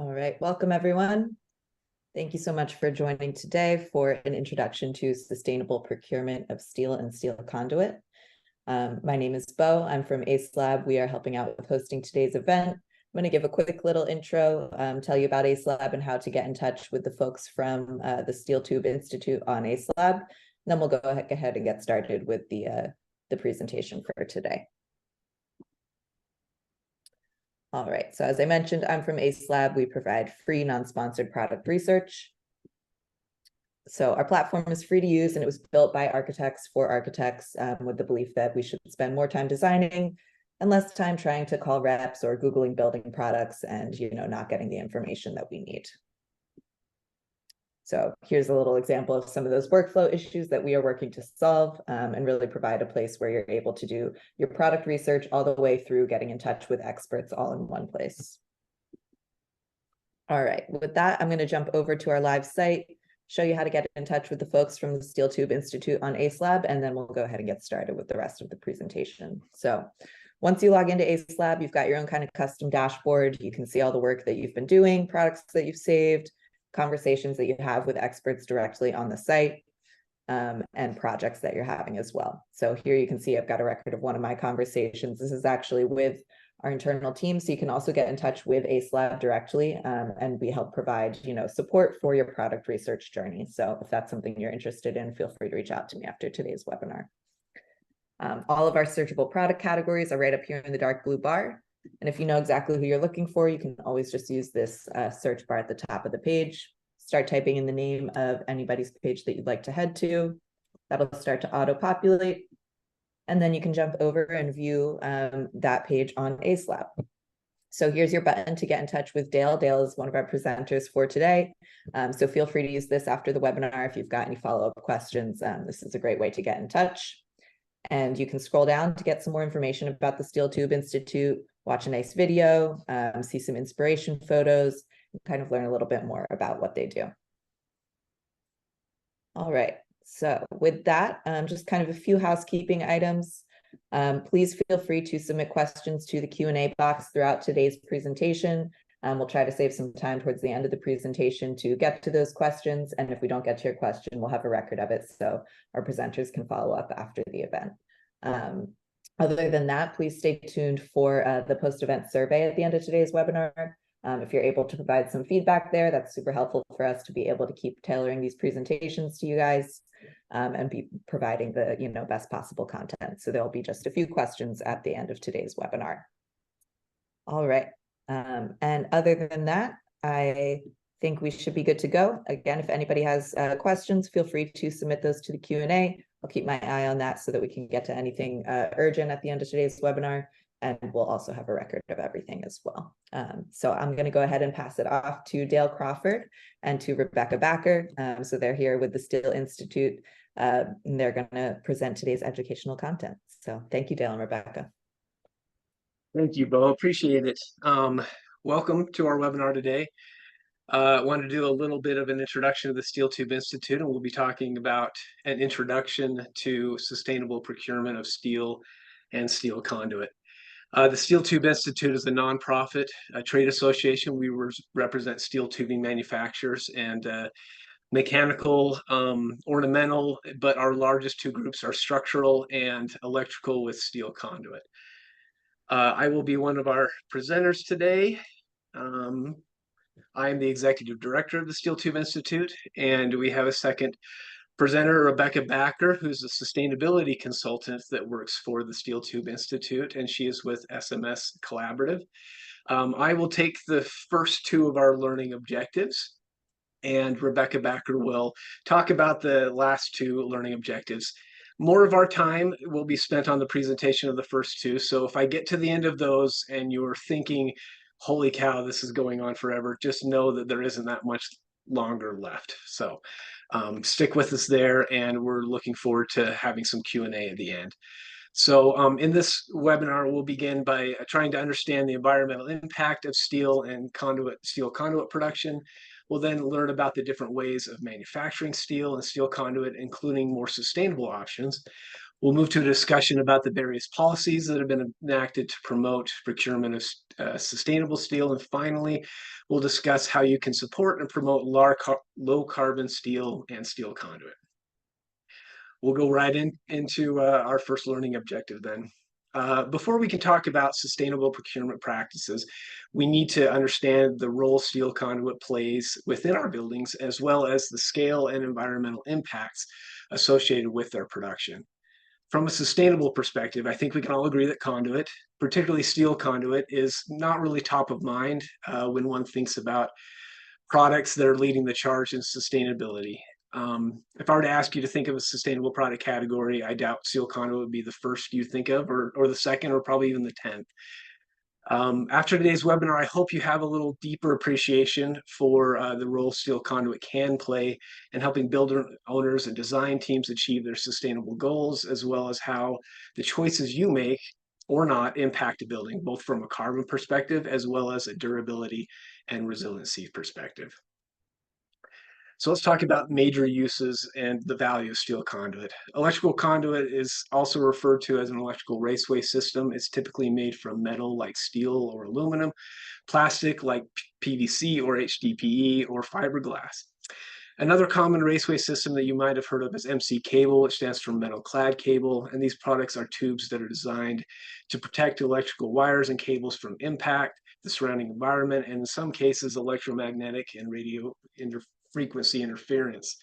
All right, welcome everyone. Thank you so much for joining today for an introduction to sustainable procurement of steel and steel conduit. My name is Bo. I'm from Acelab. We are helping out with hosting today's event. I'm going to give a quick little intro, tell you about Acelab and how to get in touch with the folks from the Steel Tube Institute on Acelab. And then we'll go ahead and get started with the presentation for today. All right, so as I mentioned, I'm from Acelab. We provide free non-sponsored product research. So our platform is free to use, and it was built by architects for architects with the belief that we should spend more time designing and less time trying to call reps or Googling building products and not getting the information that we need. So here's a little example of some of those workflow issues that we are working to solve and really provide a place where you're able to do your product research all the way through getting in touch with experts all in one place. All right, with that, I'm going to jump over to our live site, show you how to get in touch with the folks from the Steel Tube Institute on Acelab, and then we'll go ahead and get started with the rest of the presentation. So once you log into Acelab, you've got your own kind of custom dashboard. You can see all the work that you've been doing, products that you've saved, conversations that you have with experts directly on the site, and projects that you're having as well. So here you can see I've got a record of one of my conversations. This is actually with our internal team, so you can also get in touch with Acelab directly, and we help provide support for your product research journey. So if that's something you're interested in, feel free to reach out to me after today's webinar. All of our searchable product categories are right up here in the dark blue bar. And if you know exactly who you're looking for, you can always just use this search bar at the top of the page. Start typing in the name of anybody's page that you'd like to head to. That'll start to auto-populate. And then you can jump over and view that page on Acelab. So here's your button to get in touch with Dale. Dale is one of our presenters for today. So feel free to use this after the webinar if you've got any follow-up questions. This is a great way to get in touch. And you can scroll down to get some more information about the Steel Tube Institute, watch a nice video, see some inspiration photos, and kind of learn a little bit more about what they do. All right, so with that, just kind of a few housekeeping items. Please feel free to submit questions to the Q&A box throughout today's presentation. We'll try to save some time towards the end of the presentation to get to those questions. And if we don't get to your question, we'll have a record of it so our presenters can follow up after the event. Other than that, please stay tuned for the post-event survey at the end of today's webinar. If you're able to provide some feedback there, that's super helpful for us to be able to keep tailoring these presentations to you guys and be providing the best possible content. So there'll be just a few questions at the end of today's webinar. All right. And other than that, I think we should be good to go. Again, if anybody has questions, feel free to submit those to the Q&A. I'll keep my eye on that so that we can get to anything urgent at the end of today's webinar. And we'll also have a record of everything as well. So I'm going to go ahead and pass it off to Dale Crawford and to Rebecca Backer. So they're here with the Steel Institute, and they're going to present today's educational content. So thank you, Dale and Rebecca. Thank you, Bo. Appreciate it. Welcome to our webinar today. I wanted to do a little bit of an introduction to the Steel Tube Institute, and we'll be talking about an introduction to sustainable procurement of steel and steel conduit. The Steel Tube Institute is a nonprofit trade association. We represent steel tubing manufacturers and mechanical, ornamental, but our largest two groups are structural and electrical with steel conduit. I will be one of our presenters today. I am the executive director of the Steel Tube Institute, and we have a second presenter, Rebecca Backer, who's a sustainability consultant that works for the Steel Tube Institute, and she is with SMS Collaborative. I will take the first two of our learning objectives, and Rebecca Backer will talk about the last two learning objectives. More of our time will be spent on the presentation of the first two. So if I get to the end of those and you're thinking, holy cow, this is going on forever, just know that there isn't that much longer left. So stick with us there, and we're looking forward to having some Q&A at the end. So in this webinar, we'll begin by trying to understand the environmental impact of steel and steel conduit production. We'll then learn about the different ways of manufacturing steel and steel conduit, including more sustainable options. We'll move to a discussion about the various policies that have been enacted to promote procurement of sustainable steel. And finally, we'll discuss how you can support and promote low carbon steel and steel conduit. We'll go right into our first learning objective then. Before we can talk about sustainable procurement practices, we need to understand the role steel conduit plays within our buildings, as well as the scale and environmental impacts associated with their production. From a sustainable perspective, I think we can all agree that conduit, particularly steel conduit, is not really top of mind when one thinks about products that are leading the charge in sustainability. If I were to ask you to think of a sustainable product category, I doubt steel conduit would be the first you think of, or the second, or probably even the 10th. After today's webinar, I hope you have a little deeper appreciation for the role steel conduit can play in helping builder owners and design teams achieve their sustainable goals, as well as how the choices you make or not impact a building, both from a carbon perspective as well as a durability and resiliency perspective. So let's talk about major uses and the value of steel conduit. Electrical conduit is also referred to as an electrical raceway system. It's typically made from metal like steel or aluminum, plastic like PVC or HDPE, or fiberglass. Another common raceway system that you might have heard of is MC cable, which stands for metal clad cable. And these products are tubes that are designed to protect electrical wires and cables from impact, the surrounding environment, and in some cases, electromagnetic and radio frequency interference.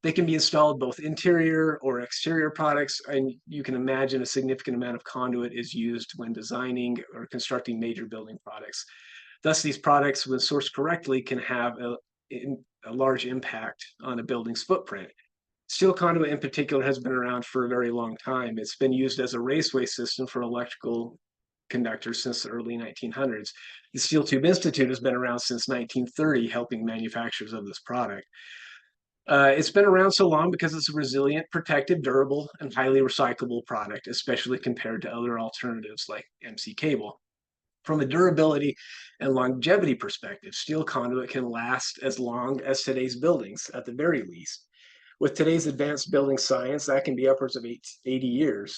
They can be installed both interior or exterior products, and you can imagine a significant amount of conduit is used when designing or constructing major building products. Thus, these products, when sourced correctly, can have a large impact on a building's footprint. Steel conduit in particular has been around for a very long time. It's been used as a raceway system for electrical conductors since the early 1900s. The Steel Tube Institute has been around since 1930, helping manufacturers of this product. It's been around so long because it's a resilient, protective, durable, and highly recyclable product, especially compared to other alternatives like MC cable. From a durability and longevity perspective, steel conduit can last as long as today's buildings, at the very least. With today's advanced building science, that can be upwards of 80 years.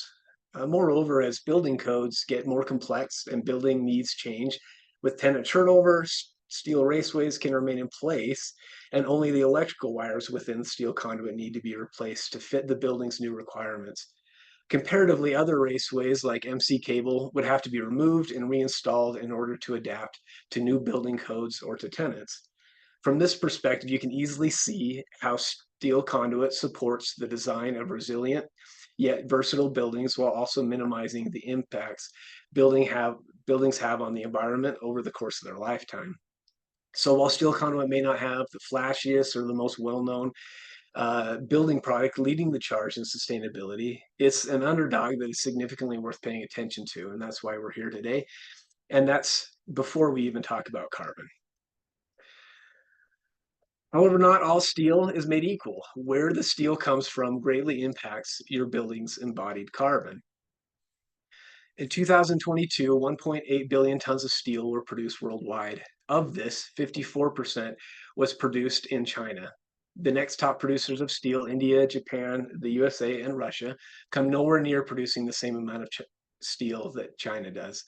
Moreover, as building codes get more complex and building needs change, with tenant turnover, steel raceways can remain in place, and only the electrical wires within the steel conduit need to be replaced to fit the building's new requirements. Comparatively, other raceways like MC cable would have to be removed and reinstalled in order to adapt to new building codes or to tenants. From this perspective, you can easily see how steel conduit supports the design of resilient yet versatile buildings while also minimizing the impacts buildings have on the environment over the course of their lifetime. So while steel conduit may not have the flashiest or the most well-known building product leading the charge in sustainability, it's an underdog that is significantly worth paying attention to, and that's why we're here today. And that's before we even talk about carbon. However, not all steel is made equal. Where the steel comes from greatly impacts your building's embodied carbon. In 2022, 1.8 billion tons of steel were produced worldwide. Of this, 54% was produced in China. The next top producers of steel, India, Japan, the USA, and Russia, come nowhere near producing the same amount of steel that China does.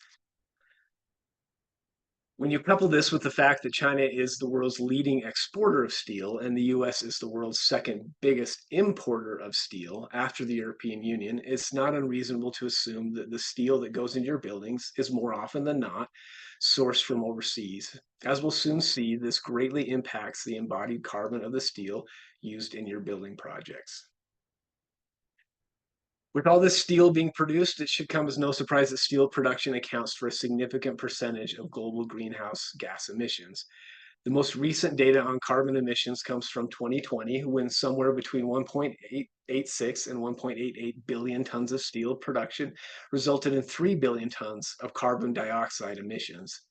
When you couple this with the fact that China is the world's leading exporter of steel and the US is the world's second biggest importer of steel after the European Union, it's not unreasonable to assume that the steel that goes into your buildings is more often than not sourced from overseas. As we'll soon see, this greatly impacts the embodied carbon of the steel used in your building projects. With all this steel being produced, it should come as no surprise that steel production accounts for a significant percentage of global greenhouse gas emissions. The most recent data on carbon emissions comes from 2020, when somewhere between 1.86 and 1.88 billion tons of steel production resulted in 3 billion tons of carbon dioxide emissions.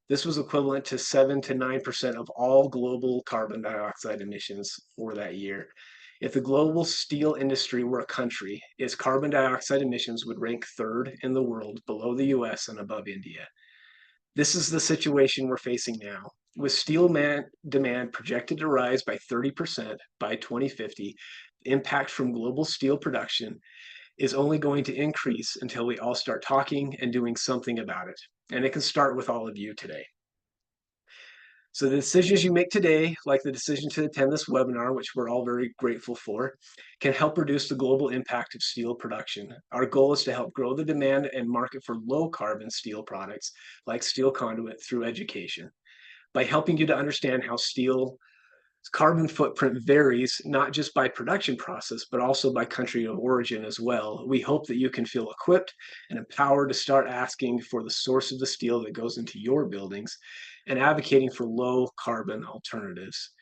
This was equivalent to 7 to 9% of all global carbon dioxide emissions for that year. If the global steel industry were a country, its carbon dioxide emissions would rank third in the world, below the US and above India. This is the situation we're facing now. With steel demand projected to rise by 30% by 2050, the impact from global steel production is only going to increase until we all start talking and doing something about it. And it can start with all of you today. So the decisions you make today, like the decision to attend this webinar, which we're all very grateful for, can help reduce the global impact of steel production. Our goal is to help grow the demand and market for low carbon steel products like steel conduit through education. By helping you to understand how steel carbon footprint varies not just by production process, but also by country of origin as well. We hope that you can feel equipped and empowered to start asking for the source of the steel that goes into your buildings and advocating for low carbon alternatives.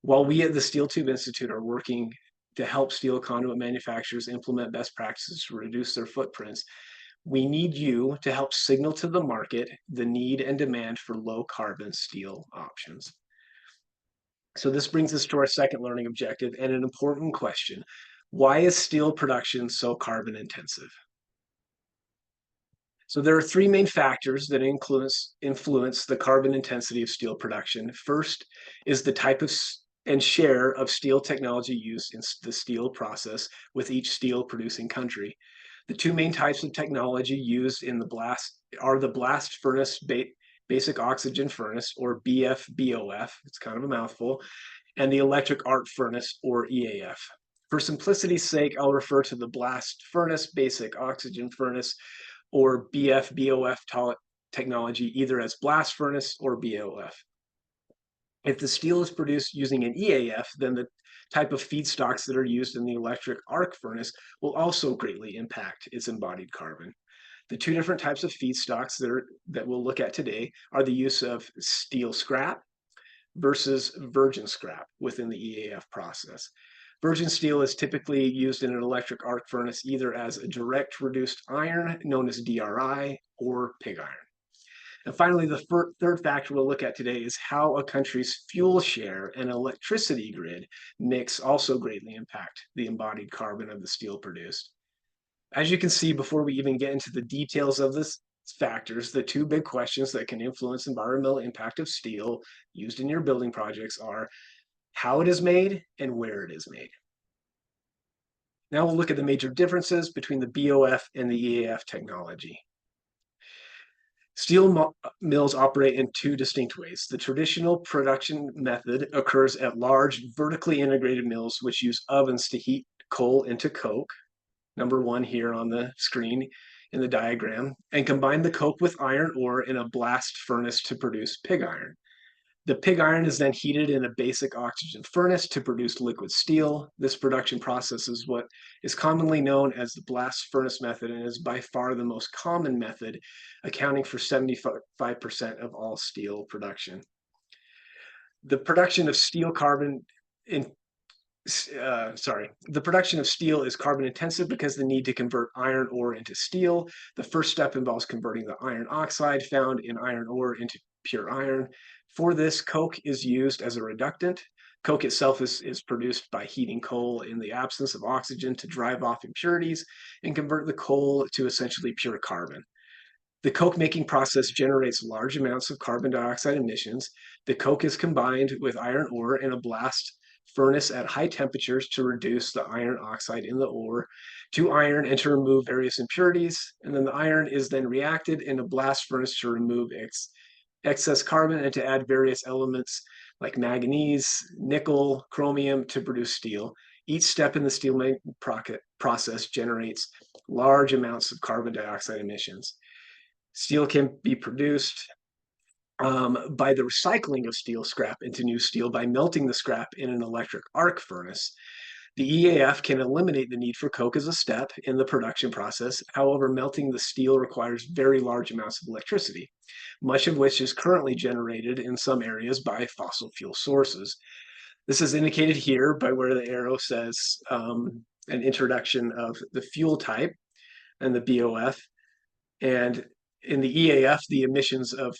While we at the Steel Tube Institute are working to help steel conduit manufacturers implement best practices to reduce their footprints, we need you to help signal to the market the need and demand for low carbon steel options. So this brings us to our second learning objective and an important question. Why is steel production so carbon intensive? So there are three main factors that influence the carbon intensity of steel production. First is the type of and share of steel technology used in the steel process with each steel producing country. The two main types of technology used in the blast are the blast furnace basic oxygen furnace, or BF-BOF, it's kind of a mouthful, and the electric arc furnace, or EAF. For simplicity's sake, I'll refer to the blast furnace basic oxygen furnace, or BF-BOF technology either as blast furnace or BOF. If the steel is produced using an EAF, then the type of feedstocks that are used in the electric arc furnace will also greatly impact its embodied carbon. The two different types of feedstocks that we'll look at today are the use of steel scrap versus virgin scrap within the EAF process. Virgin steel is typically used in an electric arc furnace either as a direct reduced iron, known as DRI, or pig iron. And finally, the third factor we'll look at today is how a country's fuel share and electricity grid mix also greatly impact the embodied carbon of the steel produced. As you can see, before we even get into the details of this factors, the two big questions that can influence environmental impact of steel used in your building projects are how it is made and where it is made. Now we'll look at the major differences between the BOF and the EAF technology. Steel mills operate in two distinct ways. The traditional production method occurs at large vertically integrated mills which use ovens to heat coal into coke, number one here on the screen in the diagram, and combine the coke with iron ore in a blast furnace to produce pig iron. The pig iron is then heated in a basic oxygen furnace to produce liquid steel. This production process is what is commonly known as the blast furnace method and is by far the most common method, accounting for 75% of all steel production. The production of steel the production of steel is carbon intensive because the need to convert iron ore into steel. The first step involves converting the iron oxide found in iron ore into pure iron. For this, coke is used as a reductant. Coke itself is produced by heating coal in the absence of oxygen to drive off impurities and convert the coal to essentially pure carbon. The coke making process generates large amounts of carbon dioxide emissions. The coke is combined with iron ore in a blast furnace at high temperatures to reduce the iron oxide in the ore to iron and to remove various impurities. And then the iron is then reacted in a blast furnace to remove excess carbon and to add various elements like manganese, nickel, chromium to produce steel. Each step in the steel making process generates large amounts of carbon dioxide emissions. Steel can be produced by the recycling of steel scrap into new steel by melting the scrap in an electric arc furnace. The EAF can eliminate the need for coke as a step in the production process. However, melting the steel requires very large amounts of electricity, much of which is currently generated in some areas by fossil fuel sources. This is indicated here by where the arrow says an introduction of the fuel type and the BOF. And in the EAF, the emissions are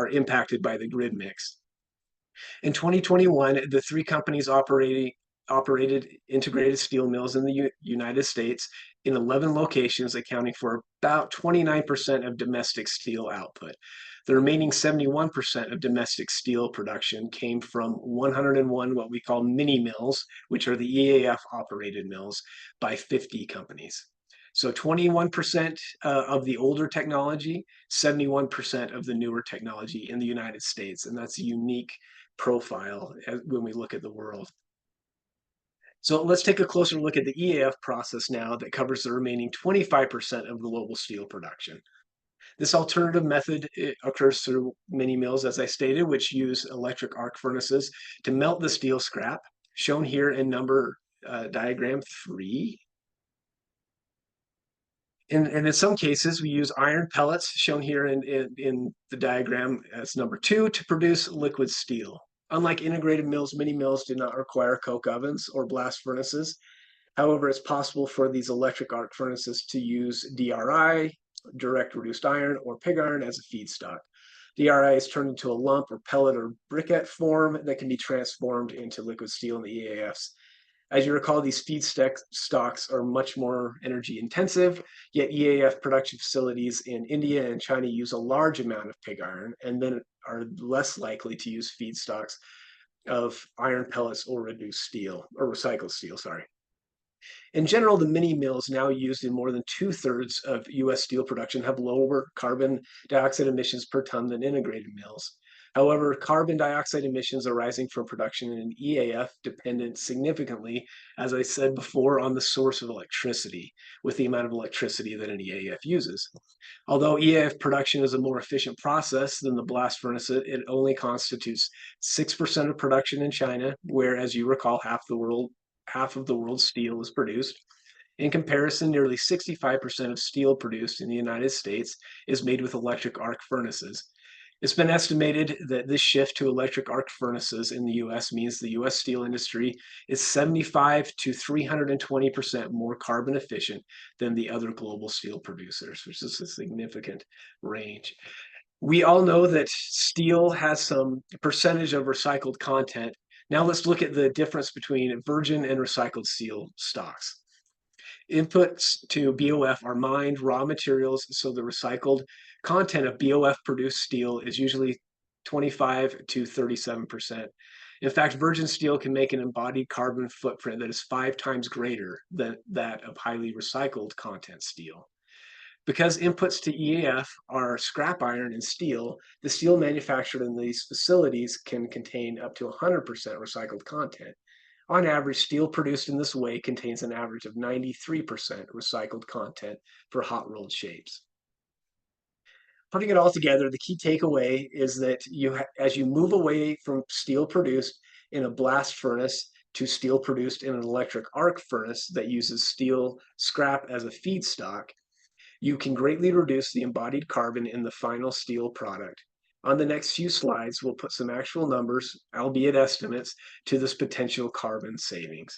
impacted by the grid mix. In 2021, the three companies operating operated integrated steel mills in the United States in 11 locations, accounting for about 29% of domestic steel output. The remaining 71% of domestic steel production came from 101 what we call mini mills, which are the EAF operated mills by 50 companies. So 21% of the older technology, 71% of the newer technology in the United States. And that's a unique profile when we look at the world. So let's take a closer look at the EAF process now that covers the remaining 25% of global steel production. This alternative method occurs through mini mills, as I stated, which use electric arc furnaces to melt the steel scrap, shown here in number diagram 3. And in some cases, we use iron pellets, shown here in the diagram as number 2, to produce liquid steel. Unlike integrated mills, mini mills do not require coke ovens or blast furnaces. However, it's possible for these electric arc furnaces to use DRI, direct reduced iron, or pig iron as a feedstock. DRI is turned into a lump or pellet or briquette form that can be transformed into liquid steel in the EAFs. As you recall, these feedstocks are much more energy intensive, yet EAF production facilities in India and China use a large amount of pig iron and then are less likely to use feedstocks of iron pellets or reduced steel, or recycled steel, sorry. In general, the mini mills now used in more than 2/3 of US steel production have lower carbon dioxide emissions per ton than integrated mills. However, carbon dioxide emissions arising from production in EAF depend significantly, as I said before, on the source of electricity, with the amount of electricity that an EAF uses. Although EAF production is a more efficient process than the blast furnace, it only constitutes 6% of production in China, where, as you recall, half of the world's steel is produced. In comparison, nearly 65% of steel produced in the United States is made with electric arc furnaces. It's been estimated that this shift to electric arc furnaces in the US means the US steel industry is 75 to 320% more carbon efficient than the other global steel producers, which is a significant range. We all know that steel has some percentage of recycled content. Now let's look at the difference between virgin and recycled steel stocks. Inputs to BOF are mined raw materials, so the recycled content of BOF produced steel is usually 25 to 37%. In fact, virgin steel can make an embodied carbon footprint that is 5 times greater than that of highly recycled content steel. Because inputs to EAF are scrap iron and steel, the steel manufactured in these facilities can contain up to 100% recycled content. On average, steel produced in this way contains an average of 93% recycled content for hot rolled shapes. Putting it all together, the key takeaway is that as you move away from steel produced in a blast furnace to steel produced in an electric arc furnace that uses steel scrap as a feedstock, you can greatly reduce the embodied carbon in the final steel product. On the next few slides, we'll put some actual numbers, albeit estimates, to this potential carbon savings.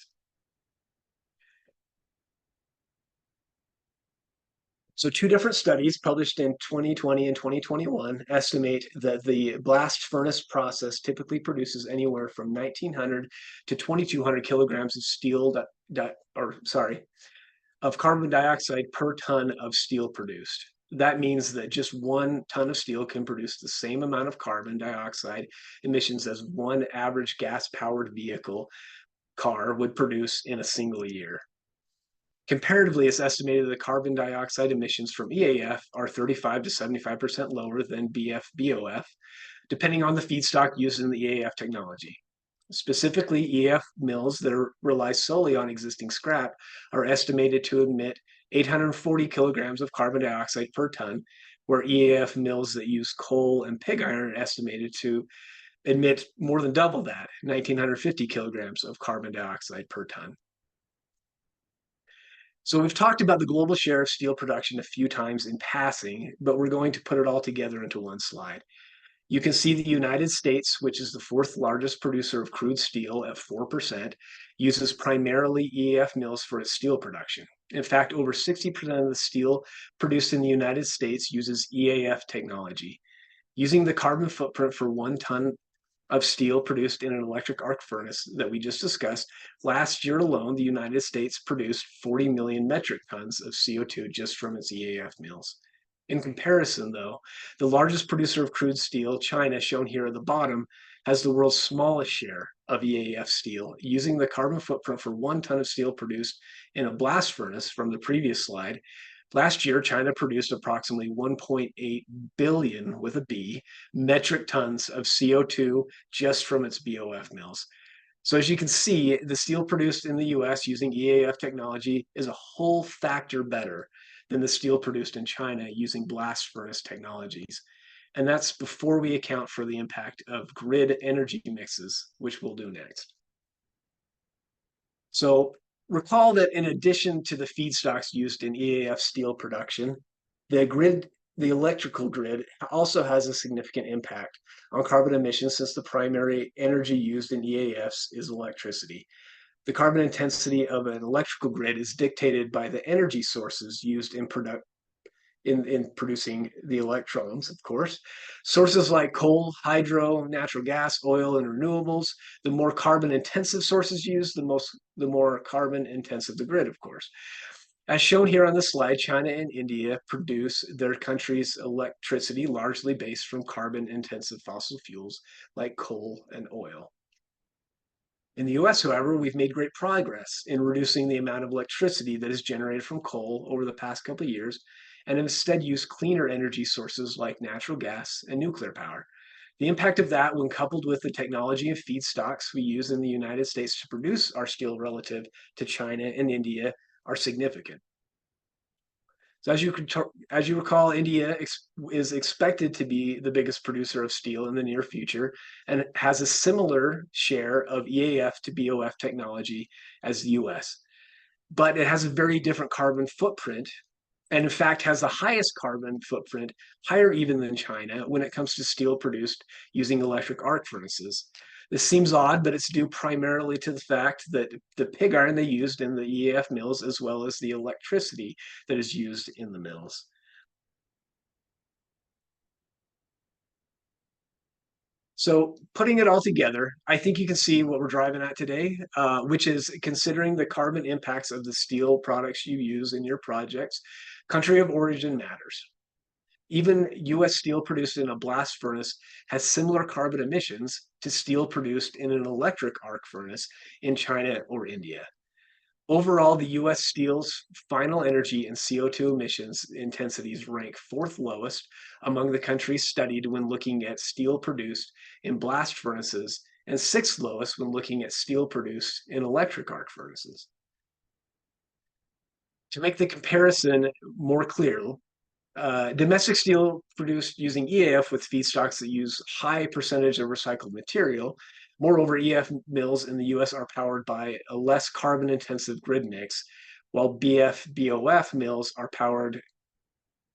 So 2 different studies published in 2020 and 2021 estimate that the blast furnace process typically produces anywhere from 1,900 to 2,200 kilograms of of carbon dioxide per ton of steel produced. That means that just 1 ton of steel can produce the same amount of carbon dioxide emissions as 1 average gas-powered vehicle car would produce in a single year. Comparatively, it's estimated that carbon dioxide emissions from EAF are 35 to 75% lower than BF-BOF, depending on the feedstock used in the EAF technology. Specifically, EAF mills that rely solely on existing scrap are estimated to emit 840 kilograms of carbon dioxide per ton, where EAF mills that use coal and pig iron are estimated to emit more than double that, 1,950 kilograms of carbon dioxide per ton. So we've talked about the global share of steel production a few times in passing, but we're going to put it all together into one slide. You can see the United States, which is the 4th largest producer of crude steel at 4%, uses primarily EAF mills for its steel production. In fact, over 60% of the steel produced in the United States uses EAF technology. Using the carbon footprint for 1 ton of steel produced in an electric arc furnace that we just discussed, last year alone, the United States produced 40 million metric tons of CO2 just from its EAF mills. In comparison, though, the largest producer of crude steel, China, shown here at the bottom, has the world's smallest share of EAF steel, using the carbon footprint for 1 ton of steel produced in a blast furnace from the previous slide. Last year, China produced approximately 1.8 billion, with a B, metric tons of CO2 just from its BOF mills. So as you can see, the steel produced in the US using EAF technology is a whole factor better than the steel produced in China using blast furnace technologies. And that's before we account for the impact of grid energy mixes, which we'll do next. So recall that in addition to the feedstocks used in EAF steel production, the electrical grid also has a significant impact on carbon emissions, since the primary energy used in EAFs is electricity. The carbon intensity of an electrical grid is dictated by the energy sources used in producing the electrons, of course. Sources like coal, hydro, natural gas, oil, and renewables. The more carbon intensive sources used, the more carbon intensive the grid, of course. As shown here on the slide, China and India produce their country's electricity largely based from carbon intensive fossil fuels like coal and oil. In the US, however, we've made great progress in reducing the amount of electricity that is generated from coal over the past couple of years, and instead use cleaner energy sources like natural gas and nuclear power. The impact of that, when coupled with the technology and feedstocks we use in the United States to produce our steel relative to China and India, are significant. So as you recall, India is expected to be the biggest producer of steel in the near future, and has a similar share of EAF to BOF technology as the US. But it has a very different carbon footprint, and in fact has the highest carbon footprint, higher even than China, when it comes to steel produced using electric arc furnaces. This seems odd, but it's due primarily to the fact that the pig iron they used in the EAF mills, as well as the electricity that is used in the mills. So putting it all together, I think you can see what we're driving at today, which is considering the carbon impacts of the steel products you use in your projects. Country of origin matters. Even US steel produced in a blast furnace has similar carbon emissions to steel produced in an electric arc furnace in China or India. Overall, the US steel's final energy and CO2 emissions intensities rank 4th lowest among the countries studied when looking at steel produced in blast furnaces, and 6th lowest when looking at steel produced in electric arc furnaces. To make the comparison more clear, domestic steel produced using EAF with feedstocks that use high percentage of recycled material. Moreover, EAF mills in the US are powered by a less carbon intensive grid mix, while BOF mills are powered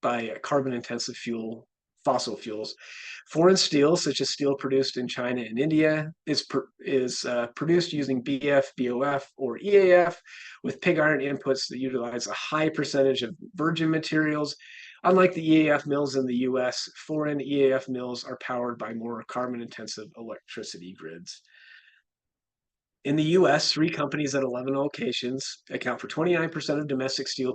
by carbon intensive fossil fuels. Foreign steel, such as steel produced in China and India, is produced using BOF, or EAF, with pig iron inputs that utilize a high percentage of virgin materials. Unlike the EAF mills in the US, foreign EAF mills are powered by more carbon-intensive electricity grids. In the US, 3 companies at 11 locations account for 29% of domestic steel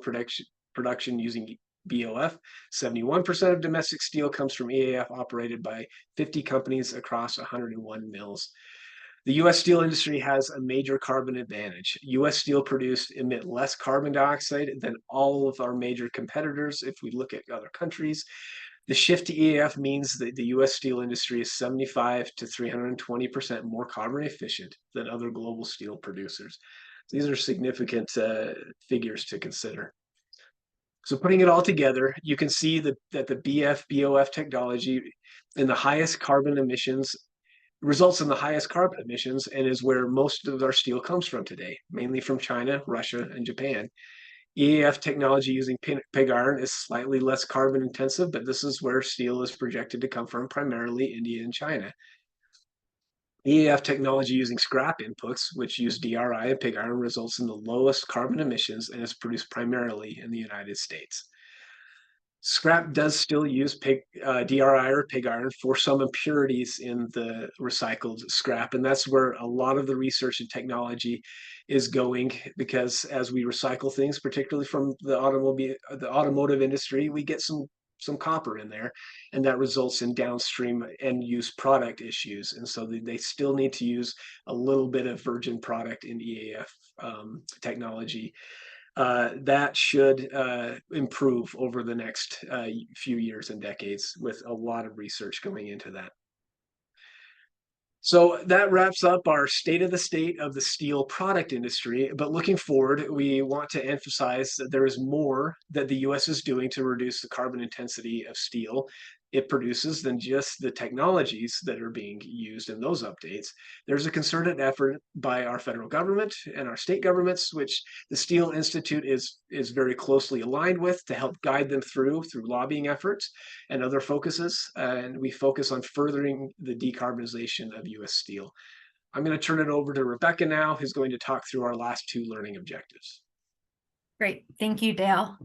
production using BOF. 71% of domestic steel comes from EAF, operated by 50 companies across 101 mills. The US steel industry has a major carbon advantage. US steel produced emit less carbon dioxide than all of our major competitors if we look at other countries. The shift to EAF means that the US steel industry is 75 to 320% more carbon efficient than other global steel producers. These are significant figures to consider. So putting it all together, you can see that the BOF technology in the highest carbon emissions results in the highest carbon emissions, and is where most of our steel comes from today, mainly from China, Russia, and Japan. EAF technology using pig iron is slightly less carbon intensive, but this is where steel is projected to come from, primarily India and China. EAF technology using scrap inputs, which use DRI and pig iron, results in the lowest carbon emissions and is produced primarily in the United States. Scrap does still use DRI or pig iron for some impurities in the recycled scrap. And that's where a lot of the research and technology is going, because as we recycle things, particularly from the automotive industry, we get some copper in there, and that results in downstream end use product issues. And so they still need to use a little bit of virgin product in EAF technology. That should improve over the next few years and decades, with a lot of research going into that. So that wraps up our state of the steel product industry. But looking forward, we want to emphasize that there is more that the US is doing to reduce the carbon intensity of steel it produces than just the technologies that are being used in those updates. There's a concerted effort by our federal government and our state governments, which the Steel Institute is very closely aligned with, to help guide them through lobbying efforts and other focuses. And we focus on furthering the decarbonization of US steel. I'm going to turn it over to Rebecca now, who's going to talk through our last two learning objectives. Great. Thank you, Dale.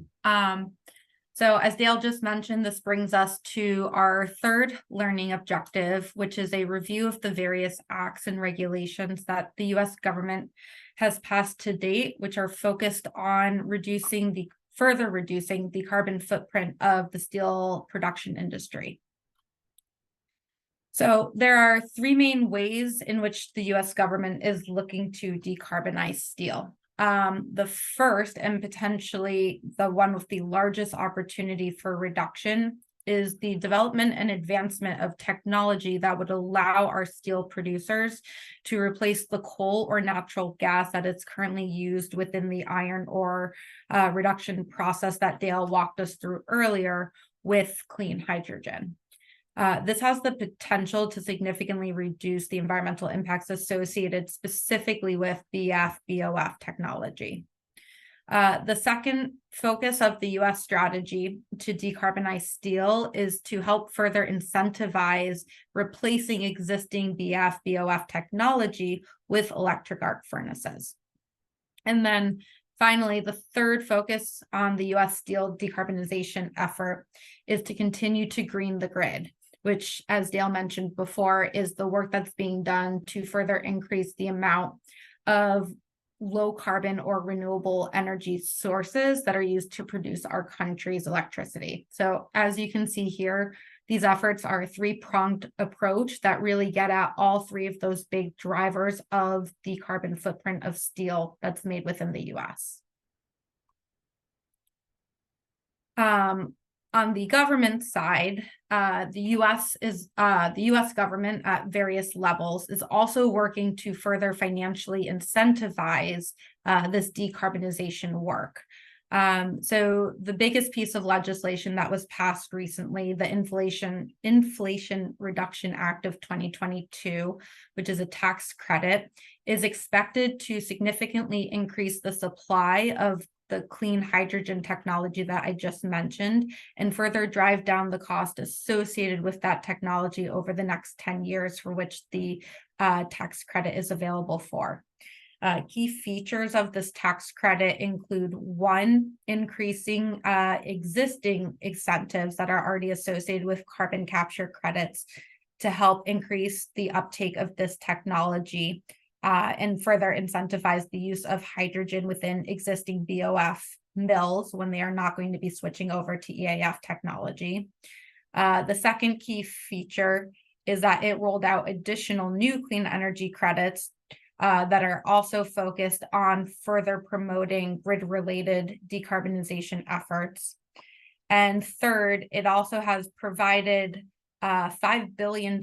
So as Dale just mentioned, this brings us to our third learning objective, which is a review of the various acts and regulations that the US government has passed to date, which are focused on further reducing the carbon footprint of the steel production industry. So there are three main ways in which the US government is looking to decarbonize steel. The first, and potentially the one with the largest opportunity for reduction, is the development and advancement of technology that would allow our steel producers to replace the coal or natural gas that is currently used within the iron ore reduction process that Dale walked us through earlier with clean hydrogen. This has the potential to significantly reduce the environmental impacts associated specifically with BF-BOF technology. The second focus of the US strategy to decarbonize steel is to help further incentivize replacing existing BF-BOF technology with electric arc furnaces. And then finally, the third focus on the US steel decarbonization effort is to continue to green the grid, which, as Dale mentioned before, is the work that's being done to further increase the amount of low carbon or renewable energy sources that are used to produce our country's electricity. So as you can see here, these efforts are a three-pronged approach that really get at all three of those big drivers of the carbon footprint of steel that's made within the US. On the government side, the US government at various levels is also working to further financially incentivize this decarbonization work. So the biggest piece of legislation that was passed recently, the Inflation Reduction Act of 2022, which is a tax credit, is expected to significantly increase the supply of the clean hydrogen technology that I just mentioned, and further drive down the cost associated with that technology over the next 10 years for which the tax credit is available for. Key features of this tax credit include, one, increasing existing incentives that are already associated with carbon capture credits to help increase the uptake of this technology, and further incentivize the use of hydrogen within existing BOF mills when they are not going to be switching over to EAF technology. The second key feature is that it rolled out additional new clean energy credits that are also focused on further promoting grid-related decarbonization efforts. And third, it also has provided $5 billion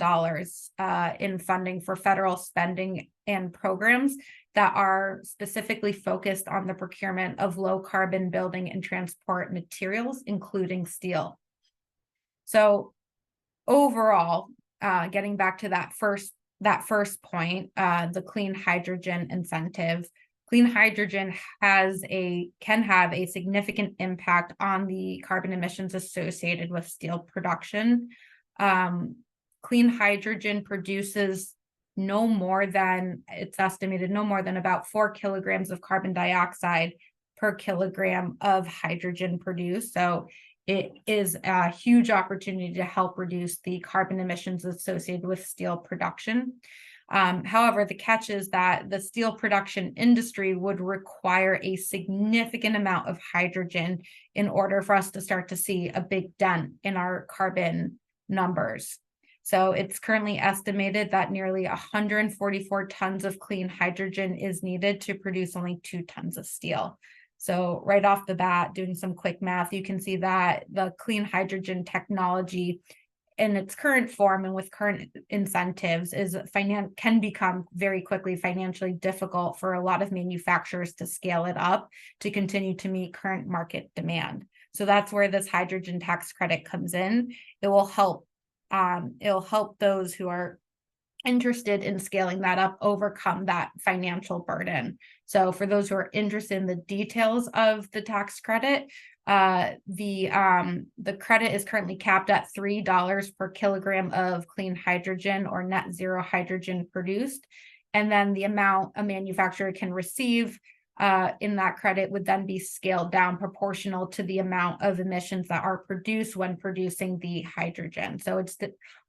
in funding for federal spending and programs that are specifically focused on the procurement of low carbon building and transport materials, including steel. So overall, getting back to that first point, the clean hydrogen incentive. Clean hydrogen can have a significant impact on the carbon emissions associated with steel production. Clean hydrogen produces it's estimated no more than about 4 kilograms of carbon dioxide per kilogram of hydrogen produced. So it is a huge opportunity to help reduce the carbon emissions associated with steel production. However, the catch is that the steel production industry would require a significant amount of hydrogen in order for us to start to see a big dent in our carbon numbers. So it's currently estimated that nearly 144 tons of clean hydrogen is needed to produce only 2 tons of steel. So right off the bat, doing some quick math, you can see that the clean hydrogen technology in its current form and with current incentives can become very quickly financially difficult for a lot of manufacturers to scale it up to continue to meet current market demand. So that's where this hydrogen tax credit comes in. It'll help those who are interested in scaling that up overcome that financial burden. So for those who are interested in the details of the tax credit, the credit is currently capped at $3 per kilogram of clean hydrogen or net zero hydrogen produced. And then the amount a manufacturer can receive in that credit would then be scaled down proportional to the amount of emissions that are produced when producing the hydrogen. So it's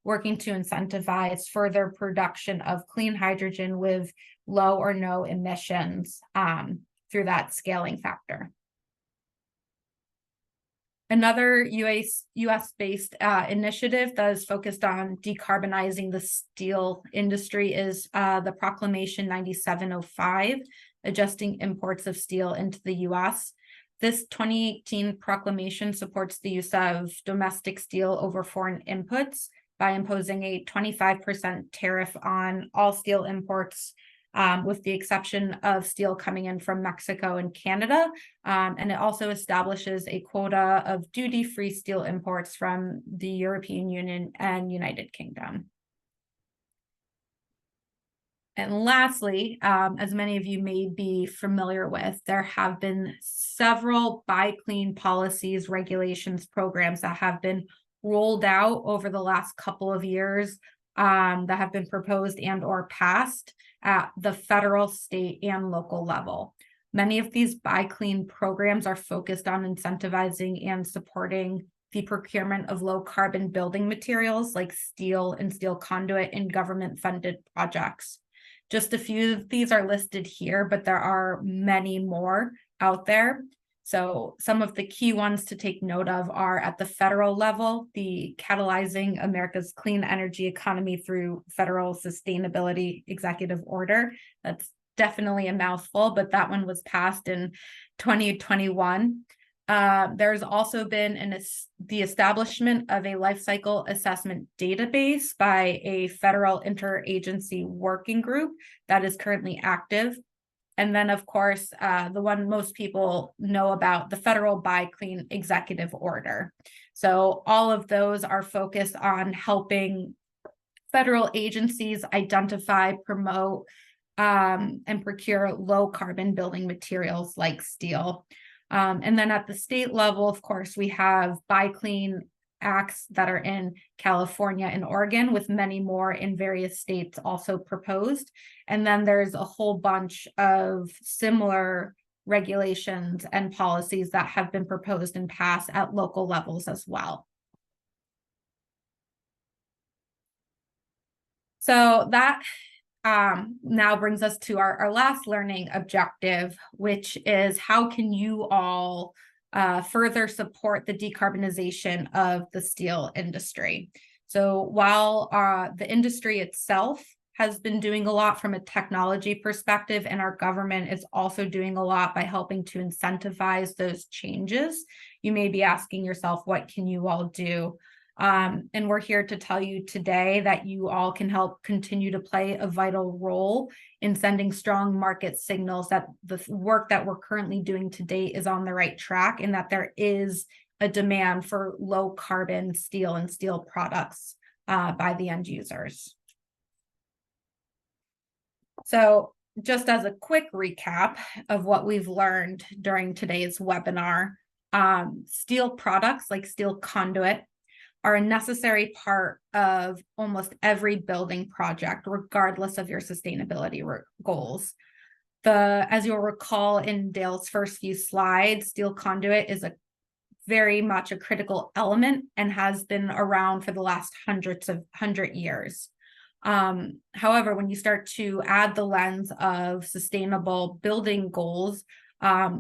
working to incentivize further production of clean hydrogen with low or no emissions through that scaling factor. Another US-based initiative that is focused on decarbonizing the steel industry is the Proclamation 9705, adjusting imports of steel into the US. This 2018 proclamation supports the use of domestic steel over foreign inputs by imposing a 25% tariff on all steel imports, with the exception of steel coming in from Mexico and Canada. And it also establishes a quota of duty-free steel imports from the European Union and United Kingdom. And lastly, as many of you may be familiar with, there have been several Buy Clean policies, regulations, programs that have been rolled out over the last couple of years that have been proposed and or passed at the federal, state, and local level. Many of these Buy Clean programs are focused on incentivizing and supporting the procurement of low carbon building materials like steel and steel conduit in government-funded projects. Just a few of these are listed here, but there are many more out there. So some of the key ones to take note of are at the federal level, the Catalyzing America's Clean Energy Economy through Federal Sustainability Executive Order. That's definitely a mouthful, but that one was passed in 2021. There's also been the establishment of a life cycle assessment database by a federal interagency working group that is currently active. And then, of course, the one most people know about, the federal Buy Clean executive order. So all of those are focused on helping federal agencies identify, promote, and procure low carbon building materials like steel. And then at the state level, of course, we have Buy Clean acts that are in California and Oregon, with many more in various states also proposed. And then there's a whole bunch of similar regulations and policies that have been proposed and passed at local levels as well. So that now brings us to our last learning objective, which is how can you all further support the decarbonization of the steel industry. So while the industry itself has been doing a lot from a technology perspective, and our government is also doing a lot by helping to incentivize those changes, you may be asking yourself, what can you all do? And we're here to tell you today that you all can help continue to play a vital role in sending strong market signals that the work that we're currently doing to date is on the right track, and that there is a demand for low carbon steel and steel products by the end users. So just as a quick recap of what we've learned during today's webinar, steel products like steel conduit are a necessary part of almost every building project, regardless of your sustainability goals. As you'll recall in Dale's first few slides, steel conduit is a very much a critical element and has been around for the last 100 years. However, when you start to add the lens of sustainable building goals,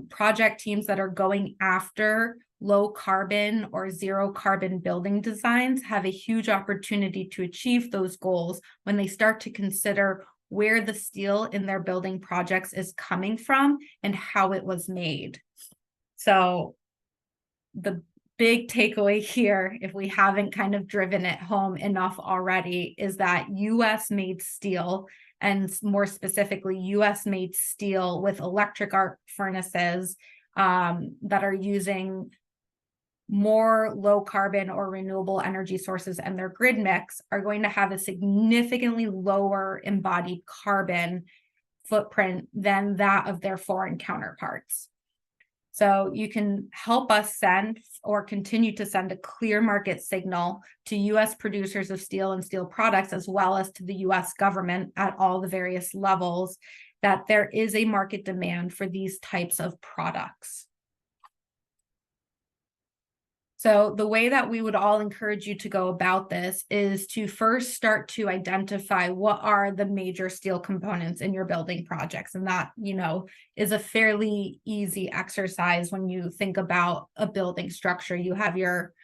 project teams that are going after low carbon or zero carbon building designs have a huge opportunity to achieve those goals when they start to consider where the steel in their building projects is coming from and how it was made. So the big takeaway here, if we haven't kind of driven it home enough already, is that US made steel, and more specifically, US made steel with electric arc furnaces that are using more low carbon or renewable energy sources, and their grid mix are going to have a significantly lower embodied carbon footprint than that of their foreign counterparts. So you can help us send or continue to send a clear market signal to US producers of steel and steel products, as well as to the US government at all the various levels, that there is a market demand for these types of products. So the way that we would all encourage you to go about this is to first start to identify what are the major steel components in your building projects. And that, is a fairly easy exercise when you think about a building structure. You have your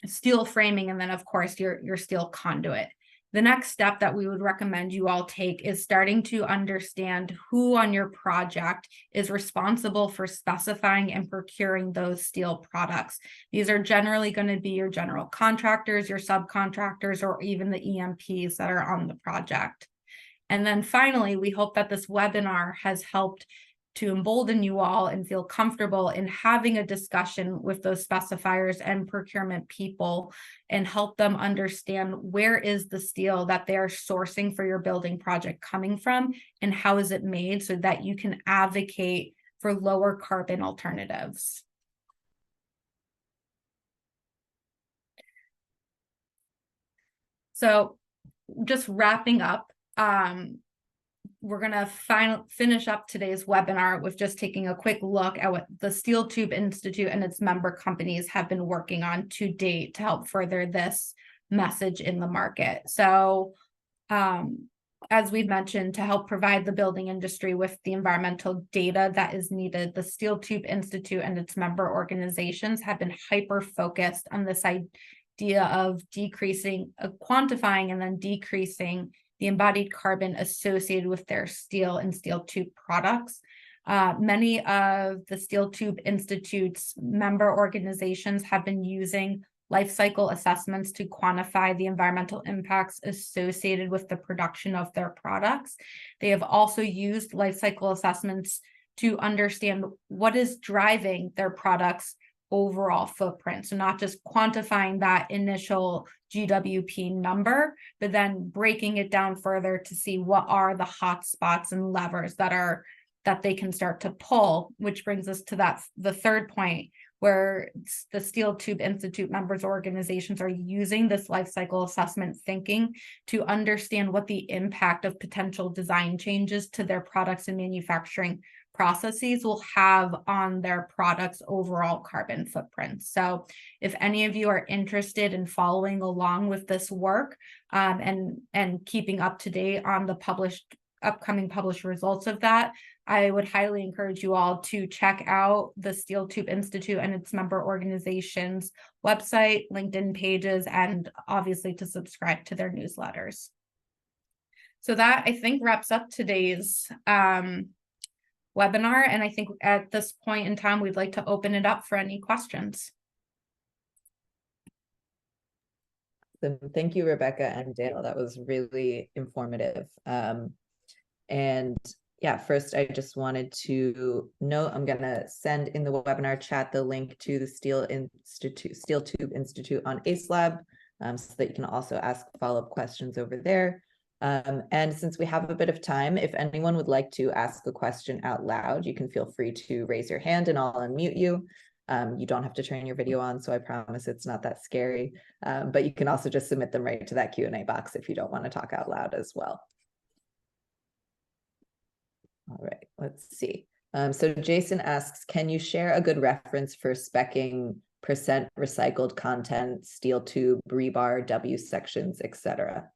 steel framing, and then of course your steel conduit. The next step that we would recommend you all take is starting to understand who on your project is responsible for specifying and procuring those steel products. These are generally going to be your general contractors, your subcontractors, or even the EMPs that are on the project. And then finally, we hope that this webinar has helped to embolden you all and feel comfortable in having a discussion with those specifiers and procurement people, and help them understand where is the steel that they're sourcing for your building project coming from, and how is it made, so that you can advocate for lower carbon alternatives. So just wrapping up, we're going to finish up today's webinar with just taking a quick look at what the Steel Tube Institute and its member companies have been working on to date to help further this message in the market. So as we've mentioned, to help provide the building industry with the environmental data that is needed, the Steel Tube Institute and its member organizations have been hyper-focused on this idea of quantifying and then decreasing the embodied carbon associated with their steel and steel tube products. Many of the Steel Tube Institute's member organizations have been using life cycle assessments to quantify the environmental impacts associated with the production of their products. They have also used life cycle assessments to understand what is driving their products' overall footprint. So not just quantifying that initial GWP number, but then breaking it down further to see what are the hot spots and levers that they can start to pull, which brings us to the third point, where the Steel Tube Institute members organizations are using this life cycle assessment thinking to understand what the impact of potential design changes to their products and manufacturing processes will have on their products' overall carbon footprint. So if any of you are interested in following along with this work and keeping up to date on the upcoming published results of that, I would highly encourage you all to check out the Steel Tube Institute and its member organizations' website, LinkedIn pages, and obviously to subscribe to their newsletters. So that, I think, wraps up today's webinar. And I think at this point in time, we'd like to open it up for any questions. Thank you, Rebecca and Dale. That was really informative. And yeah, first, I just wanted to note, I'm going to send in the webinar chat the link to the Steel Tube Institute on Acelab, so that you can also ask follow-up questions over there. And since we have a bit of time, if anyone would like to ask a question out loud, you can feel free to raise your hand and I'll unmute you. You don't have to turn your video on, so I promise it's not that scary. But you can also just submit them right to that Q&A box if you don't want to talk out loud as well. All right, let's see. So Jason asks, can you share a good reference for speccing percent recycled content, steel tube, rebar, W sections, etc.?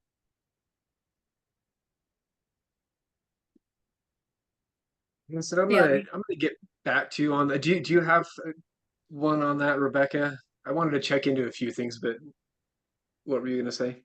So I'm gonna get back to you on that. Do you have one on that, Rebecca? I wanted to check into a few things, but what were you gonna say?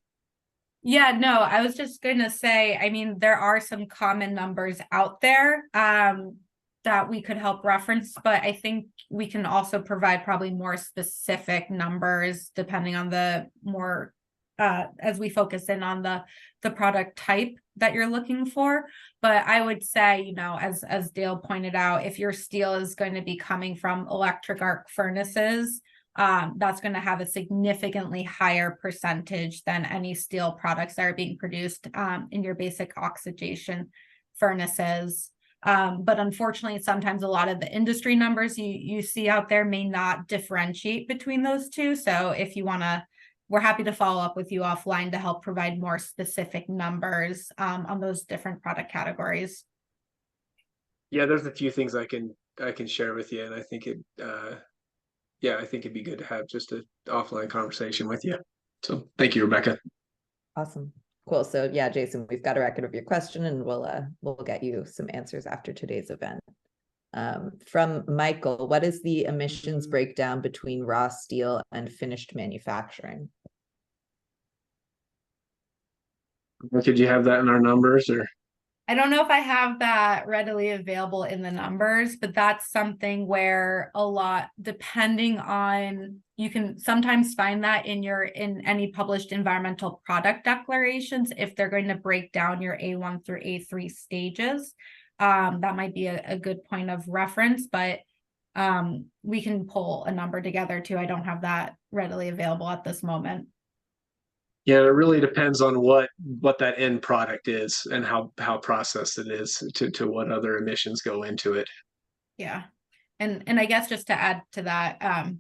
Yeah, no, I was just going to say, I mean, there are some common numbers out there that we could help reference, but I think we can also provide probably more specific numbers depending on the more as we focus in on the product type that you're looking for. But I would say, you know, as Dale pointed out, if your steel is going to be coming from electric arc furnaces, that's going to have a significantly higher percentage than any steel products that are being produced in your basic oxidation furnaces. But unfortunately, sometimes a lot of the industry numbers you see out there may not differentiate between those two. So if you want to, we're happy to follow up with you offline to help provide more specific numbers on those different product categories. Yeah, there's a few things I can share with you, and I think yeah, I think it'd be good to have just an offline conversation with you. So thank you, Rebecca. Awesome. Cool. So yeah, Jason, we've got a record of your question, and we'll get you some answers after today's event. From Michael, what is the emissions breakdown between raw steel and finished manufacturing? Could you have that in our numbers, or? I don't know if I have that readily available in the numbers, but that's something where a lot, depending on, you can sometimes find that in any published environmental product declarations, if they're going to break down your A1 through A3 stages. That might be a good point of reference, but we can pull a number together too. I don't have that readily available at this moment. Yeah, it really depends on what that end product is and how processed it is to what other emissions go into it. Yeah. And I guess just to add to that,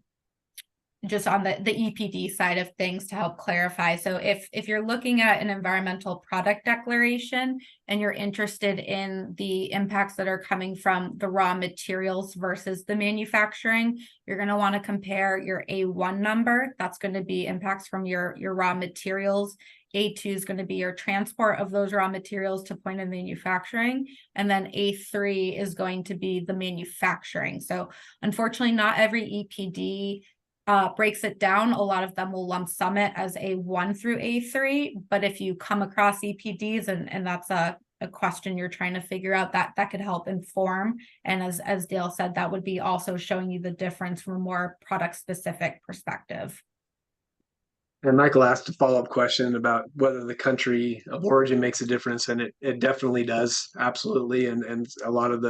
just on the EPD side of things to help clarify. So if you're looking at an environmental product declaration and you're interested in the impacts that are coming from the raw materials versus the manufacturing, you're going to want to compare your A1 number. That's going to be impacts from your raw materials. A2 is going to be your transport of those raw materials to point of manufacturing. And then A3 is going to be the manufacturing. So unfortunately, not every EPD breaks it down. A lot of them will lump sum it as A1 through A3, but if you come across EPDs and that's a question you're trying to figure out, that could help inform. And as Dale said, that would be also showing you the difference from a more product specific perspective. And Michael asked a follow-up question about whether the country of origin makes a difference, and it definitely does, absolutely. And a lot of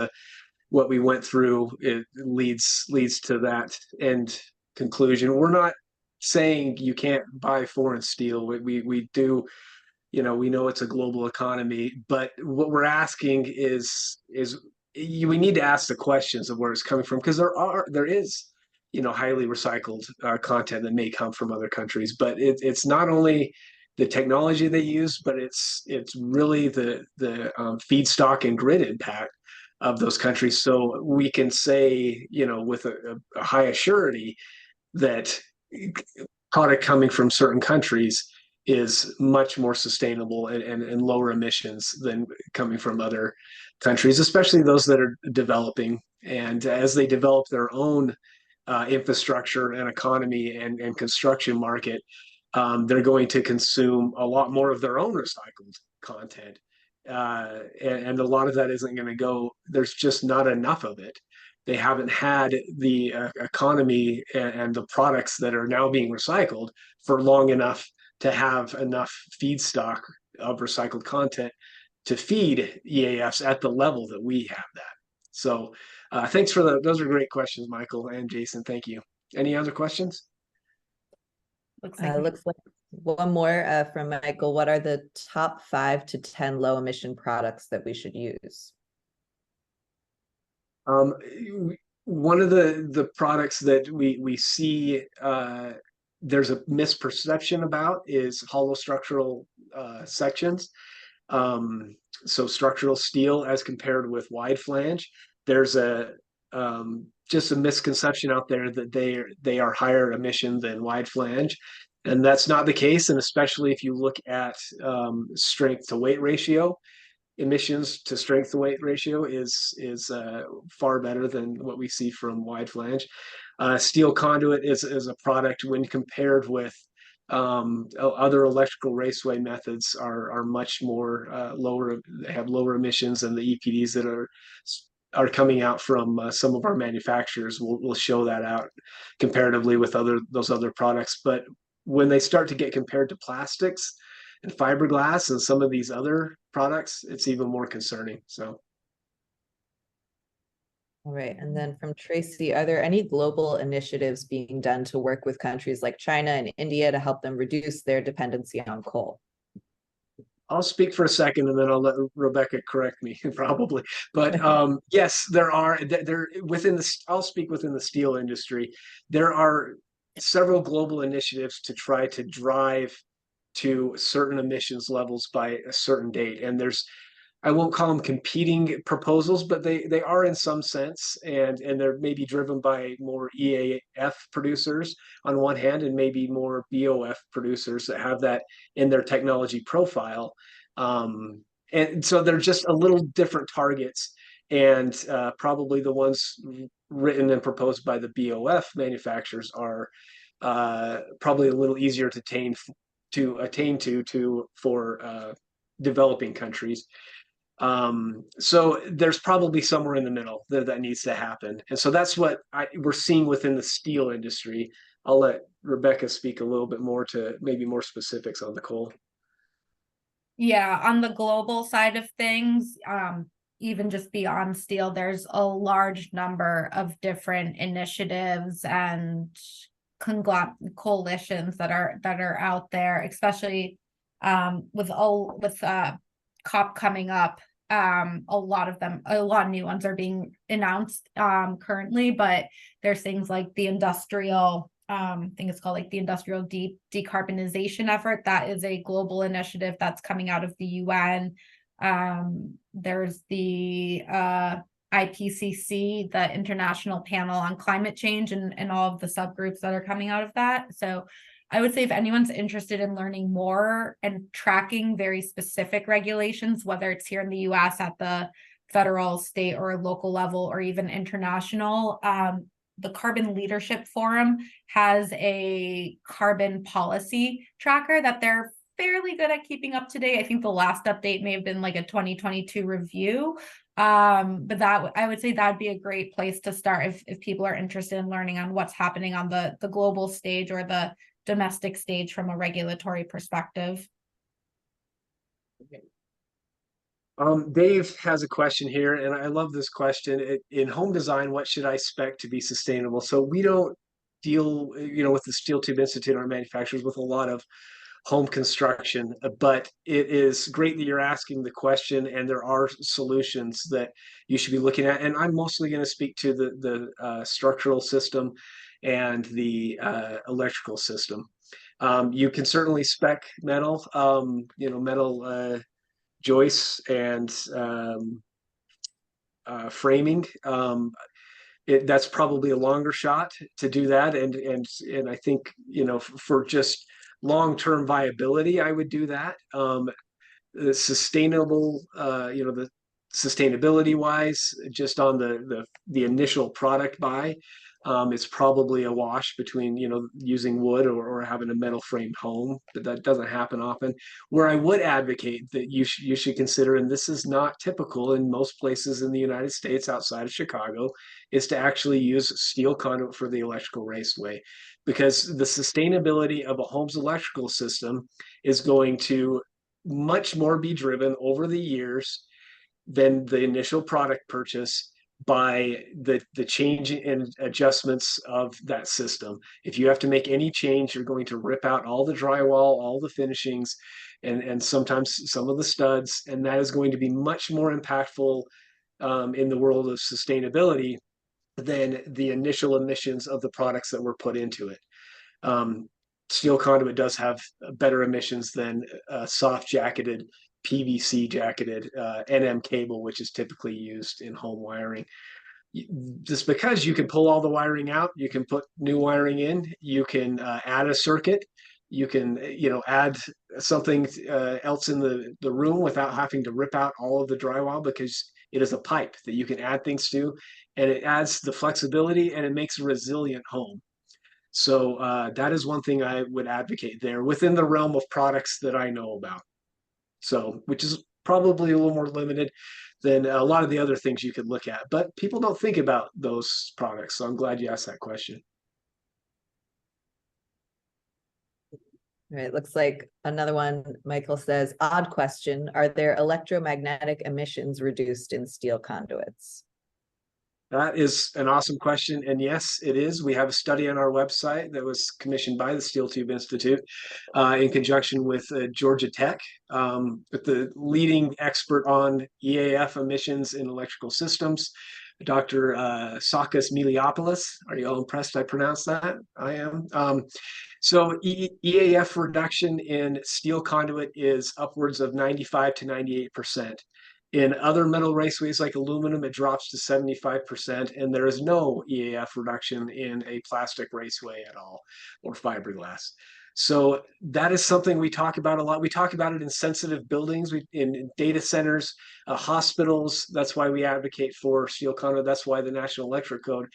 what we went through, it leads to that end conclusion. We're not saying you can't buy foreign steel. We do, you know, we know it's a global economy, but what we're asking is we need to ask the questions of where it's coming from, because there is, you know, highly recycled content that may come from other countries, but it's not only the technology they use, but it's really the feedstock and grid impact of those countries. So we can say, you know, with a high surety that product coming from certain countries is much more sustainable and lower emissions than coming from other countries, especially those that are developing. And as they develop their own infrastructure and economy and construction market, they're going to consume a lot more of their own recycled content. And a lot of that isn't going to go, there's just not enough of it. They haven't had the economy and the products that are now being recycled for long enough to have enough feedstock of recycled content to feed EAFs at the level that we have that. So thanks for those are great questions, Michael and Jason. Thank you. Any other questions? Looks like one more from Michael. What are the top 5 to 10 low emission products that we should use? One of the products that we see there's a misperception about is hollow structural sections. So structural steel as compared with wide flange. there's just a misconception out there that they are higher emission than wide flange. And that's not the case. And especially if you look at strength to weight ratio, emissions to strength to weight ratio is far better than what we see from wide flange. Steel conduit is a product when compared with other electrical raceway methods are much more lower. They have lower emissions, and the EPDs that are coming out from some of our manufacturers will show that out comparatively with those other products. But when they start to get compared to plastics and fiberglass and some of these other products, it's even more concerning. So. All right. And then from Tracy, are there any global initiatives being done to work with countries like China and India to help them reduce their dependency on coal? I'll speak for a second and then I'll let Rebecca correct me probably. But yes, I'll speak within the steel industry. There are several global initiatives to try to drive to certain emissions levels by a certain date. And I won't call them competing proposals, but they are in some sense, and they're maybe driven by more EAF producers on one hand, and maybe more BOF producers that have that in their technology profile. And so they're just a little different targets, and probably the ones written and proposed by the BOF manufacturers are probably a little easier to attain to for developing countries. So there's probably somewhere in the middle that needs to happen. And so that's what we're seeing within the steel industry. I'll let Rebecca speak a little bit more to maybe more specifics on the coal. Yeah, on the global side of things, even just beyond steel, there's a large number of different initiatives and coalitions that are out there, especially with COP coming up. A lot of new ones are being announced currently, but there's things like the industrial, I think it's called like the industrial decarbonization effort. That is a global initiative that's coming out of the UN. There's the IPCC, the International Panel on Climate Change, and all of the subgroups that are coming out of that. So I would say if anyone's interested in learning more and tracking very specific regulations, whether it's here in the US at the federal, state, or local level, or even international, the Carbon Leadership Forum has a carbon policy tracker that they're fairly good at keeping up to date. I think the last update may have been like a 2022 review. But that, I would say that'd be a great place to start if people are interested in learning on what's happening on the global stage or the domestic stage from a regulatory perspective. Dave has a question here, and I love this question. In home design, what should I spec to be sustainable? So we don't deal, with the Steel Tube Institute, our manufacturers, with a lot of home construction, but it is great that you're asking the question, and there are solutions that you should be looking at. And I'm mostly going to speak to the structural system and the electrical system. You can certainly spec metal, metal joists and framing. That's probably a longer shot to do that, and I think for just long-term viability, I would do that. The sustainable, the sustainability wise, just on the initial product buy, it's probably a wash between using wood or having a metal framed home, but that doesn't happen often. Where I would advocate that you should consider, and this is not typical in most places in the United States outside of Chicago, is to actually use steel conduit for the electrical raceway, because the sustainability of a home's electrical system is going to much more be driven over the years than the initial product purchase by the change and adjustments of that system. If you have to make any change, you're going to rip out all the drywall, all the finishings, and sometimes some of the studs, and that is going to be much more impactful in the world of sustainability than the initial emissions of the products that were put into it. Steel conduit does have better emissions than soft jacketed PVC jacketed NM cable, which is typically used in home wiring. Just because you can pull all the wiring out, you can put new wiring in, you can add a circuit, you can add something else in the room without having to rip out all of the drywall, because it is a pipe that you can add things to, and it adds the flexibility and it makes a resilient home. So that is one thing I would advocate there within the realm of products that I know about. So, which is probably a little more limited than a lot of the other things you could look at, but people don't think about those products. So I'm glad you asked that question. All right, looks like another one. Michael says, odd question. Are there electromagnetic emissions reduced in steel conduits? That is an awesome question. And yes, it is. We have a study on our website that was commissioned by the Steel Tube Institute in conjunction with Georgia Tech, with the leading expert on EAF emissions in electrical systems, Dr. Sakis Miliopoulos. Are you all impressed I pronounced that? I am. So EAF reduction in steel conduit is upwards of 95 to 98%. In other metal raceways like aluminum, it drops to 75%, and there is no EAF reduction in a plastic raceway at all, or fiberglass. So that is something we talk about a lot. We talk about it in sensitive buildings, in data centers, hospitals. That's why we advocate for steel conduit. That's why the National Electric Code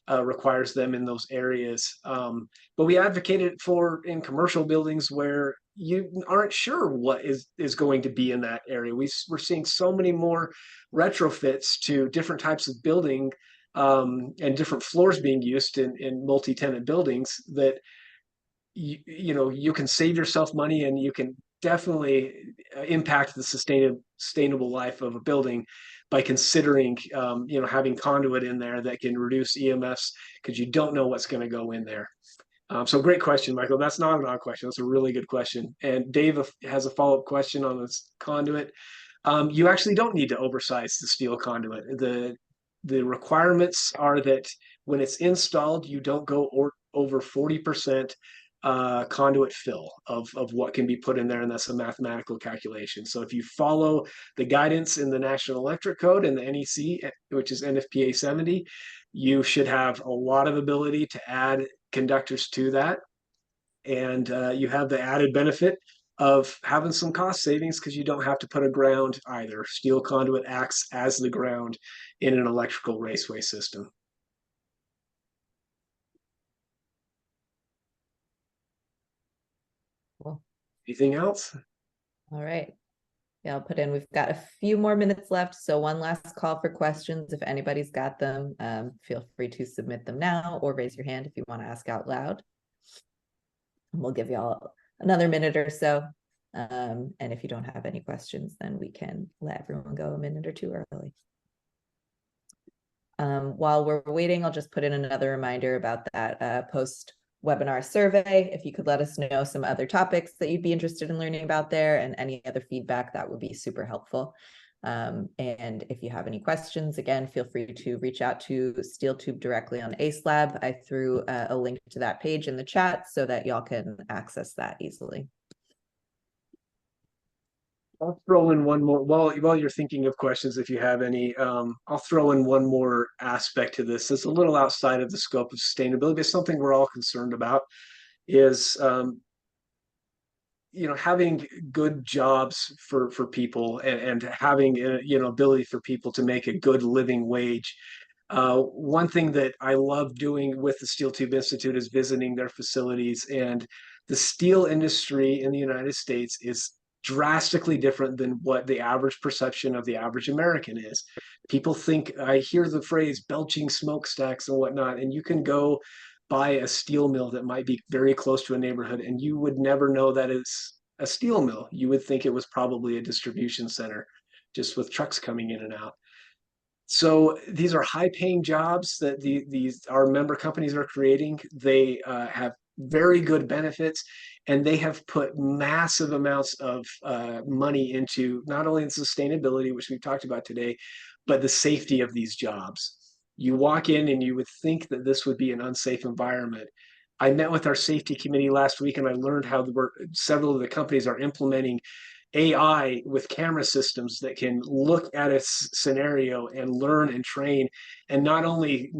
requires them in those areas. But we advocate it for in commercial buildings where you aren't sure what is going to be in that area. We're seeing so many more retrofits to different types of building and different floors being used in multi-tenant buildings that you can save yourself money, and you can definitely impact the sustainable life of a building by considering having conduit in there that can reduce EMFs, because you don't know what's going to go in there. So great question, Michael. That's not an odd question. That's a really good question. And Dave has a follow-up question on this conduit. You actually don't need to oversize the steel conduit. The requirements are that when it's installed, you don't go over 40% conduit fill of what can be put in there, and that's a mathematical calculation. So if you follow the guidance in the National Electric Code and the NEC, which is NFPA 70, you should have a lot of ability to add conductors to that, and you have the added benefit of having some cost savings because you don't have to put a ground either. Steel conduit acts as the ground in an electrical raceway system. Cool. Anything else? All right. Yeah, I'll put in, we've got a few more minutes left. So one last call for questions. If anybody's got them, feel free to submit them now or raise your hand if you want to ask out loud. And we'll give you all another minute or so. And if you don't have any questions, then we can let everyone go a minute or two early. While we're waiting, I'll just put in another reminder about that post-webinar survey. If you could let us know some other topics that you'd be interested in learning about there, and any other feedback, that would be super helpful. And if you have any questions, again, feel free to reach out to Steel Tube directly on Acelab. I threw a link to that page in the chat so that y'all can access that easily. I'll throw in one more while you're thinking of questions, if you have any. I'll throw in one more aspect to this. It's a little outside of the scope of sustainability, but something we're all concerned about is having good jobs for people, and having ability for people to make a good living wage. One thing that I love doing with the Steel Tube Institute is visiting their facilities, and the steel industry in the United States is drastically different than what the average perception of the average American is. People think, I hear the phrase belching smokestacks and whatnot, and you can go buy a steel mill that might be very close to a neighborhood, and you would never know that it's a steel mill. You would think it was probably a distribution center, just with trucks coming in and out. So these are high-paying jobs that our member companies are creating. They have very good benefits, and they have put massive amounts of money into not only in sustainability, which we've talked about today, but the safety of these jobs. You walk in and you would think that this would be an unsafe environment. I met with our safety committee last week, and I learned how several of the companies are implementing AI with camera systems that can look at a scenario and learn and train, and not only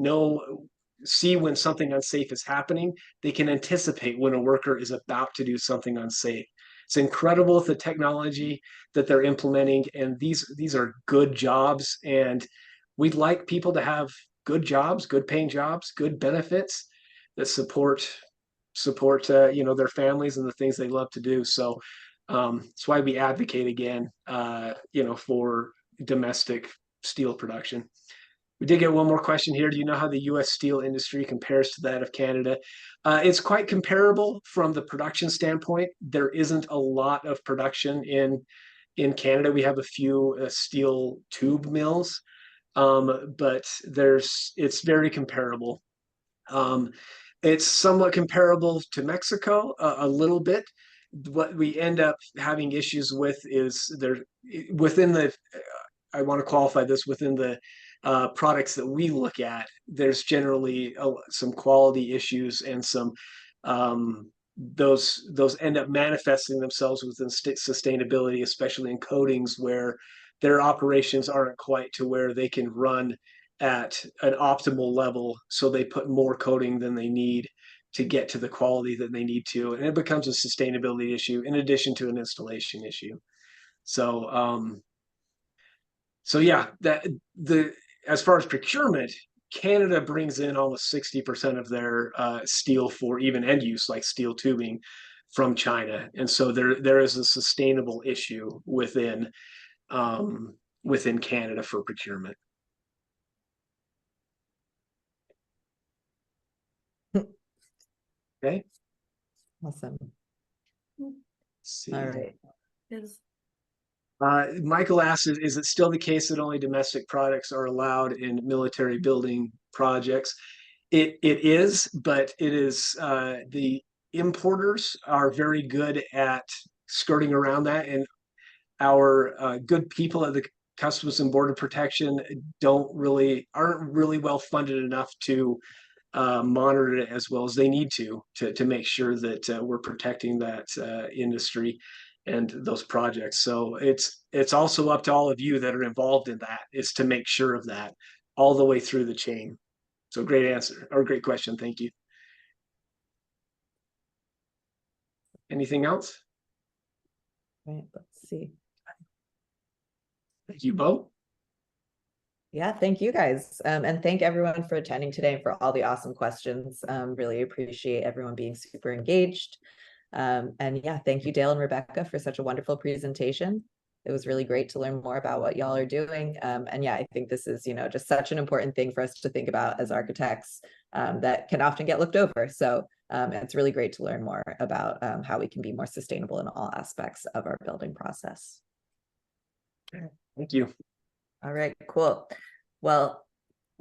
see when something unsafe is happening, they can anticipate when a worker is about to do something unsafe. It's incredible the technology that they're implementing, and these are good jobs, and we'd like people to have good jobs, good paying jobs, good benefits that support their families and the things they love to do. So that's why we advocate again, for domestic steel production. We did get one more question here. Do you know how the U.S. steel industry compares to that of Canada? It's quite comparable from the production standpoint. There isn't a lot of production in Canada. We have a few steel tube mills, but it's very comparable. It's somewhat comparable to Mexico, a little bit. What we end up having issues with is I want to qualify this, within the products that we look at, there's generally some quality issues, and some those end up manifesting themselves within sustainability, especially in coatings where their operations aren't quite to where they can run at an optimal level, so they put more coating than they need to get to the quality that they need to, and it becomes a sustainability issue in addition to an installation issue. So yeah, as far as procurement, Canada brings in almost 60% of their steel for even end use, like steel tubing, from China, and so there is a sustainable issue within Canada for procurement. Okay. Awesome. Let's see. All right. Michael asks, is it still the case that only domestic products are allowed in military building projects? It is, but it is the importers are very good at skirting around that, and our good people at the Customs and Border Protection aren't really well funded enough to monitor it as well as they need to make sure that we're protecting that industry and those projects. So it's also up to all of you that are involved in that, is to make sure of that all the way through the chain. So great answer, or great question. Thank you. Anything else? Right, let's see. Thank you, Bo. Yeah, thank you guys. And thank everyone for attending today and for all the awesome questions. Really appreciate everyone being super engaged. And yeah, thank you, Dale and Rebecca, for such a wonderful presentation. It was really great to learn more about what y'all are doing. And yeah, I think this is, just such an important thing for us to think about as architects that can often get looked over. So it's really great to learn more about how we can be more sustainable in all aspects of our building process. Thank you. All right, cool. Well,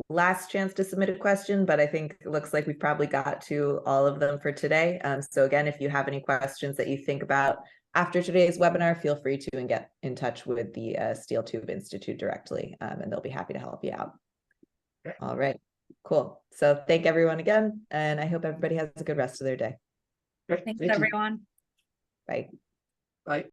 last chance to submit a question, but I think it looks like we've probably got to all of them for today. So again, if you have any questions that you think about after today's webinar, feel free to get in touch with the Steel Tube Institute directly, and they'll be happy to help you out. Okay. All right, cool. So thank everyone again, and I hope everybody has a good rest of their day. Okay. Thanks, Thank you. everyone. Bye. Bye.